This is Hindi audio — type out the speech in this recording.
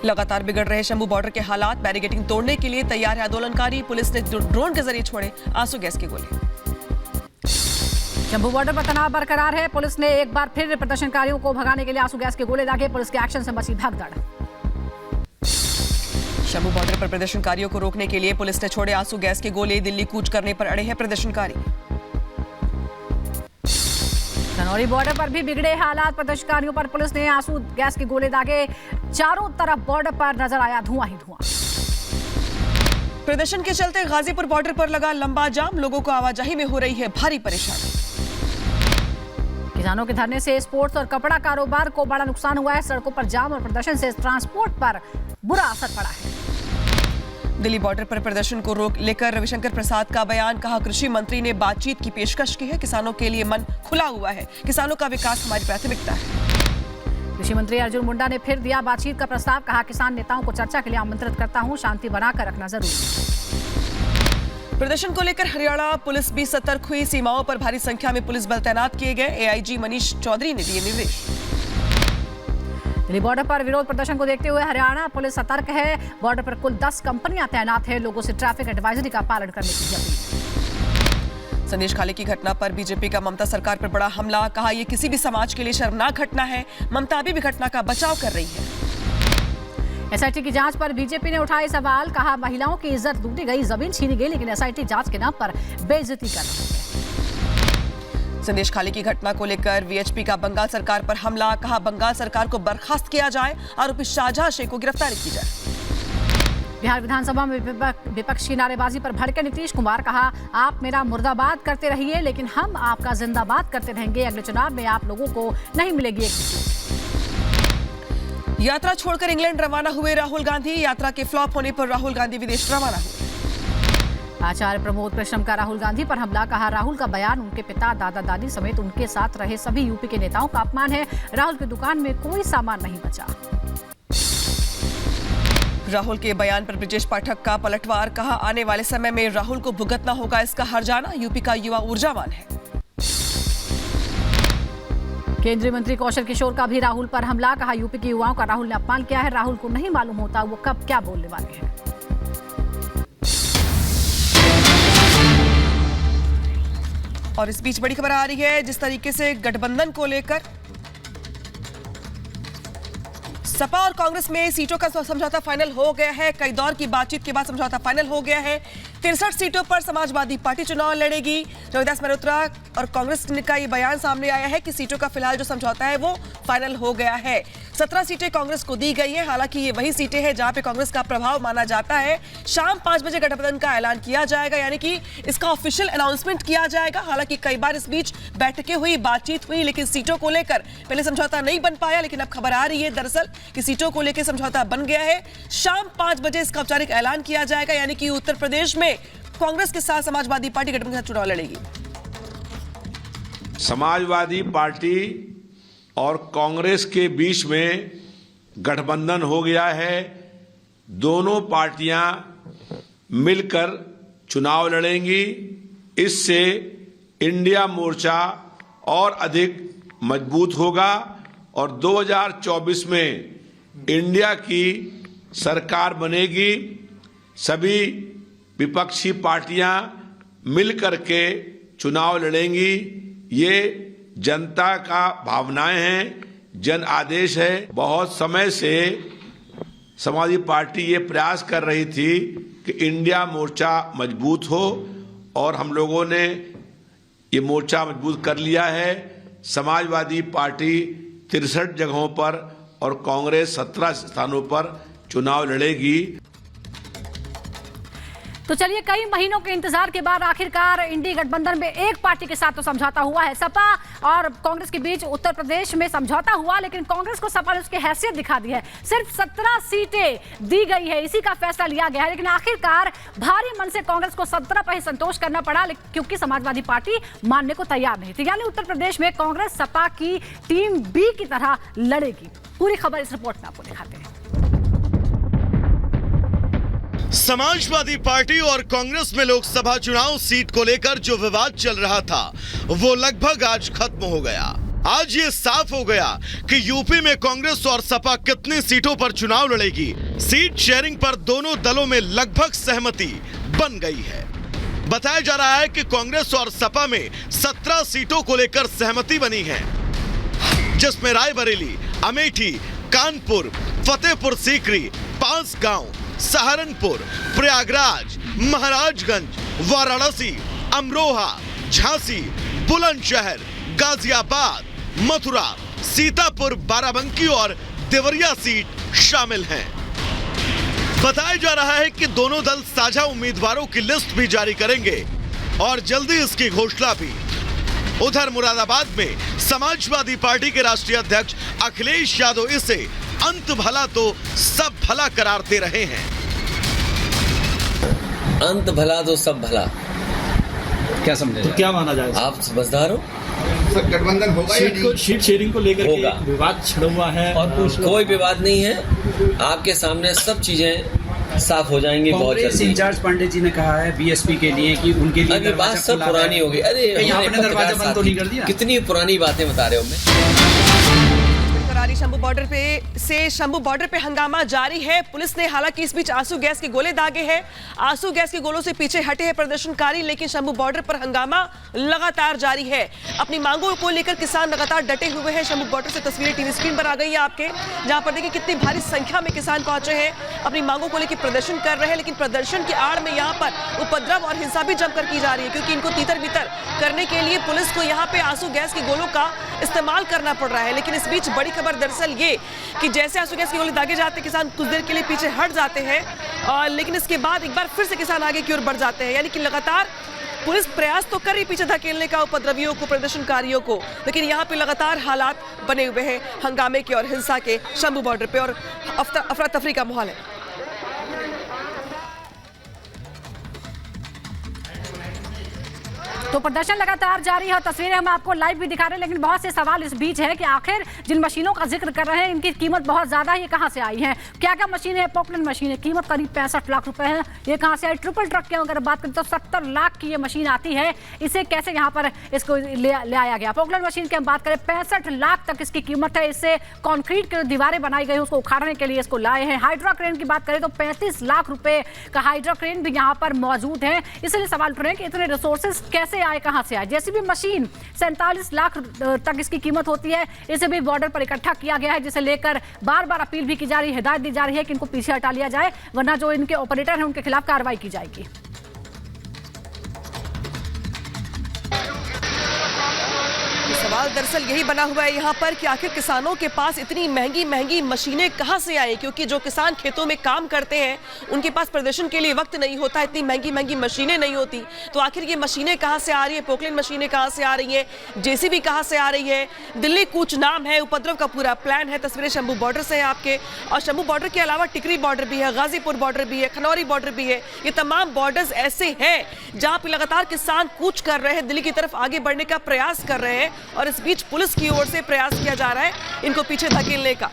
लगातार बिगड़ रहे शंभू बॉर्डर के हालात, बैरिकेडिंग तोड़ने के लिए तैयार है आंदोलनकारी। पुलिस ने ड्रोन के जरिए छोड़े आंसू गैस के गोले। शंभू बॉर्डर पर तनाव बरकरार है। पुलिस ने एक बार फिर प्रदर्शनकारियों को भगाने के लिए आंसू गैस के गोले दागे। पुलिस के एक्शन से मची भगदड़। शंभू बॉर्डर पर प्रदर्शनकारियों को रोकने के लिए पुलिस ने छोड़े आंसू गैस के गोले। दिल्ली कूच करने पर अड़े हैं प्रदर्शनकारी। धनौरी बॉर्डर पर भी बिगड़े हालात, प्रदर्शनकारियों पर पुलिस ने आंसू गैस के गोले दागे। चारों तरफ बॉर्डर पर नजर आया धुआं ही धुआं। प्रदर्शन के चलते गाजीपुर बॉर्डर पर लगा लंबा जाम, लोगों को आवाजाही में हो रही है भारी परेशानी। किसानों के धरने से स्पोर्ट्स और कपड़ा कारोबार को बड़ा नुकसान हुआ है। सड़कों पर जाम और प्रदर्शन से ट्रांसपोर्ट पर बुरा असर पड़ा है। दिल्ली बॉर्डर पर प्रदर्शन को रोक लेकर रविशंकर प्रसाद का बयान, कहा कृषि मंत्री ने बातचीत की पेशकश की है, किसानों के लिए मन खुला हुआ है, किसानों का विकास हमारी प्राथमिकता है। कृषि मंत्री अर्जुन मुंडा ने फिर दिया बातचीत का प्रस्ताव, कहा किसान नेताओं को चर्चा के लिए आमंत्रित करता हूं, शांति बनाकर रखना जरूरी। प्रदर्शन को लेकर हरियाणा पुलिस भी सतर्क हुई, सीमाओं पर भारी संख्या में पुलिस बल तैनात किए गए। एआईजी मनीष चौधरी ने दिए निर्देश। दिल्ली बॉर्डर पर विरोध प्रदर्शन को देखते हुए हरियाणा पुलिस सतर्क है। बॉर्डर पर कुल 10 कंपनियां तैनात हैं। लोगों से ट्रैफिक एडवाइजरी का पालन करने की अपील। संदेश खाली की घटना पर बीजेपी का ममता सरकार पर बड़ा हमला, कहा यह किसी भी समाज के लिए शर्मनाक घटना है। ममता अभी भी घटना का बचाव कर रही है। एसआईटी की जांच पर बीजेपी ने उठाए सवाल, कहा महिलाओं की इज्जत लूटी गई, जमीन छीनी गई, लेकिन एसआईटी जांच के नाम पर बेइज्जती कर रही है। संदेश खाली की घटना को लेकर वीएचपी का बंगाल सरकार पर हमला, कहा बंगाल सरकार को बर्खास्त किया जाए, आरोपी शाहजहां शेख को गिरफ्तार की जाए। बिहार विधानसभा में विपक्ष की नारेबाजी पर भड़के नीतीश कुमार, कहा आप मेरा मुर्दाबाद करते रहिए, लेकिन हम आपका जिंदाबाद करते रहेंगे। अगले चुनाव में आप लोगों को नहीं मिलेगी एक सीट। यात्रा छोड़कर इंग्लैंड रवाना हुए राहुल गांधी, यात्रा के फ्लॉप होने पर राहुल गांधी विदेश रवाना हुए। आचार्य प्रमोद कृष्णम का राहुल गांधी पर हमला, कहा राहुल का बयान उनके पिता, दादा दादी समेत उनके साथ रहे सभी यूपी के नेताओं का अपमान है। राहुल की दुकान में कोई सामान नहीं बचा। राहुल के बयान पर ब्रजेश पाठक का पलटवार, कहा आने वाले समय में राहुल को भुगतना होगा इसका हर्जाना, यूपी का युवा ऊर्जावान है। केंद्रीय मंत्री कौशल किशोर का भी राहुल पर हमला, कहा यूपी के युवाओं का राहुल ने अपमान किया है। राहुल को नहीं मालूम होता वो कब क्या बोलने वाले हैं। और इस बीच बड़ी खबर आ रही है, जिस तरीके से गठबंधन को लेकर सपा और कांग्रेस में सीटों का समझौता फाइनल हो गया है। कई दौर की बातचीत के बाद समझौता फाइनल हो गया है। 63 सीटों पर समाजवादी पार्टी चुनाव लड़ेगी। रविदास मल्होत्रा और कांग्रेस का ये बयान सामने आया है कि सीटों का फिलहाल जो समझौता है वो फाइनल हो गया है। 17 सीटें कांग्रेस को दी गई है। हालांकि ये वही सीटें हैं जहां पे कांग्रेस का प्रभाव माना जाता है। शाम 5 बजे गठबंधन का ऐलान किया जाएगा, यानी कि इसका ऑफिशियल अनाउंसमेंट किया जाएगा। हालांकि कई बार इस बीच बैठकें हुई, बातचीत हुई, लेकिन सीटों को लेकर पहले समझौता नहीं बन पाया। लेकिन अब खबर आ रही है दरअसल कि सीटों को लेकर समझौता बन गया है। शाम 5 बजे इसका औपचारिक ऐलान किया जाएगा, यानी कि उत्तर प्रदेश में कांग्रेस के साथ समाजवादी पार्टी गठबंधन का चुनाव लड़ेगी। समाजवादी पार्टी और कांग्रेस के बीच में गठबंधन हो गया है। दोनों पार्टियां मिलकर चुनाव लड़ेंगी। इससे इंडिया मोर्चा और अधिक मजबूत होगा और 2024 में इंडिया की सरकार बनेगी। सभी विपक्षी पार्टियां मिलकर के चुनाव लड़ेंगी। ये जनता का भावनाएं हैं, जन आदेश है। बहुत समय से समाजवादी पार्टी ये प्रयास कर रही थी कि इंडिया मोर्चा मजबूत हो और हम लोगों ने ये मोर्चा मजबूत कर लिया है। समाजवादी पार्टी 63 जगहों पर और कांग्रेस 17 स्थानों पर चुनाव लड़ेगी। तो चलिए, कई महीनों के इंतजार के बाद आखिरकार इंडी गठबंधन में एक पार्टी के साथ तो समझौता हुआ है। सपा और कांग्रेस के बीच उत्तर प्रदेश में समझौता हुआ, लेकिन कांग्रेस को सपा ने उसकी हैसियत दिखा दी है। सिर्फ 17 सीटें दी गई है, इसी का फैसला लिया गया है। लेकिन आखिरकार भारी मन से कांग्रेस को 17 पर ही संतोष करना पड़ा, क्योंकि समाजवादी पार्टी मानने को तैयार नहीं थी। यानी उत्तर प्रदेश में कांग्रेस सपा की टीम बी की तरह लड़ेगी। पूरी खबर इस रिपोर्ट में आपको दिखाते हैं। समाजवादी पार्टी और कांग्रेस में लोकसभा चुनाव सीट को लेकर जो विवाद चल रहा था वो लगभग आज खत्म हो गया। आज ये साफ हो गया कि यूपी में कांग्रेस और सपा कितनी सीटों पर चुनाव लड़ेगी। सीट शेयरिंग पर दोनों दलों में लगभग सहमति बन गई है। बताया जा रहा है कि कांग्रेस और सपा में 17 सीटों को लेकर सहमति बनी है, जिसमें रायबरेली, अमेठी, कानपुर, फतेहपुर सीकरी, 5 गांव, सहारनपुर, प्रयागराज, महाराजगंज, वाराणसी, अमरोहा, झांसी, बुलंदशहर, गाजियाबाद, मथुरा, सीतापुर, बाराबंकी और देवरिया सीट शामिल हैं। बताया जा रहा है कि दोनों दल साझा उम्मीदवारों की लिस्ट भी जारी करेंगे और जल्दी इसकी घोषणा भी। उधर मुरादाबाद में समाजवादी पार्टी के राष्ट्रीय अध्यक्ष अखिलेश यादव इसे अंत भला तो सब भला करार दे रहे हैं। अंत भला तो सब भला, क्या समझे? तो क्या माना जाए? आप समझदार हो? गठबंधन होगा या नहीं? सीट शेयरिंग को लेकर होगा। के विवाद छिड़ा हुआ है और कोई विवाद नहीं है। आपके सामने सब चीजें साफ हो जाएंगी बहुत कांग्रेस जल्दी। इंचार्ज पंडित जी ने कहा है बीएसपी के लिए कि उनके लिए अभी बात सब पुरानी हो गई। अरे आपने दरवाजा बंद तो नहीं कर दिया? कितनी पुरानी बातें बता रहे हो मैं। करारी शंभू बॉर्डर पे हंगामा जारी है। पुलिस ने हालांकि इस बीच आंसू गैस के गोले दागे हैं। आंसू गैस के गोलों से पीछे हटे हैं प्रदर्शनकारी, लेकिन शंभू बॉर्डर पर हंगामा लगातार जारी है। अपनी मांगों को लेकर किसान लगातार डटे हुए हैं। शंभू बॉर्डर से तस्वीरें टीवी स्क्रीन पर आ गई है आपके, जहां पर देखिए कितनी भारी संख्या में किसान पहुंचे हैं, अपनी मांगों को लेकर प्रदर्शन कर रहे हैं। लेकिन प्रदर्शन की आड़ में यहाँ पर उपद्रव और हिंसा भी जमकर की जा रही है, क्योंकि इनको तीतर बीतर करने के लिए पुलिस को यहाँ पे आंसू गैस के गोलों का इस्तेमाल करना पड़ रहा है। लेकिन इस बीच बड़ी खबर दरअसल ये कि जैसे आंसू गैस के गोले दागे जाते हैं, किसान कुछ देर के लिए पीछे हट जाते हैं, और लेकिन इसके बाद एक बार फिर से किसान आगे की ओर बढ़ जाते हैं। यानी कि लगातार पुलिस प्रयास तो कर रही पीछे धकेलने का उपद्रवियों को, प्रदर्शनकारियों को, लेकिन यहाँ पे लगातार हालात बने हुए हैं हंगामे के और हिंसा के शंभू बॉर्डर पे, और अफरा तफरी का माहौल है। तो प्रदर्शन लगातार जारी है। तस्वीरें हम आपको लाइव भी दिखा रहे हैं, लेकिन बहुत से सवाल इस बीच है कि आखिर जिन मशीनों का जिक्र कर रहे हैं इनकी कीमत बहुत ज्यादा है, ये कहां से आई है? क्या क्या मशीन है? पोकलैंड मशीन है, कीमत करीब 65 लाख रुपए है। ये कहां से आई? ट्रिपल ट्रक की अगर बात करें तो 70 लाख की ये मशीन आती है। इसे कैसे यहाँ पर इसको ले आया गया? पोकलैंड मशीन की हम बात करें 65 लाख तक इसकी कीमत है। इससे कॉन्क्रीट की दीवारें बनाई गई उसको उखाड़ने के लिए इसको लाए हैं। हाइड्रा क्रेन की बात करें तो 35 लाख रुपए का हाइड्रा क्रेन भी यहाँ पर मौजूद है। इसलिए सवाल उठ रहे हैं कि इतने रिसोर्सेज कैसे आए, कहां से आए? जेसीबी मशीन 47 लाख तक इसकी कीमत होती है। इसे भी बॉर्डर पर इकट्ठा किया गया है, जिसे लेकर बार बार अपील भी की जा रही है, हिदायत दी जा रही है कि इनको पीछे हटा लिया जाए, वरना जो इनके ऑपरेटर हैं उनके खिलाफ कार्रवाई की जाएगी। सवाल दरअसल यही बना हुआ है यहाँ पर कि आखिर किसानों के पास इतनी महंगी महंगी मशीनें कहाँ से आई, क्योंकि जो किसान खेतों में काम करते हैं उनके पास प्रदर्शन के लिए वक्त नहीं होता, इतनी महंगी महंगी मशीनें नहीं होती। तो आखिर ये मशीनें कहाँ से आ रही है? पोकलैंड मशीनें कहाँ से आ रही है? जेसीबी कहाँ से आ रही है? दिल्ली कूच नाम है, उपद्रव का पूरा प्लान है। तस्वीरें शंभू बॉर्डर से है आपके, और शंभू बॉर्डर के अलावा टिकरी बॉर्डर भी है, गाजीपुर बॉर्डर भी है, खनौरी बॉर्डर भी है। ये तमाम बॉर्डर्स ऐसे हैं जहाँ पे लगातार किसान कूच कर रहे हैं, दिल्ली की तरफ आगे बढ़ने का प्रयास कर रहे हैं, और इस बीच पुलिस की ओर से प्रयास किया जा रहा है इनको पीछे धकेलने का।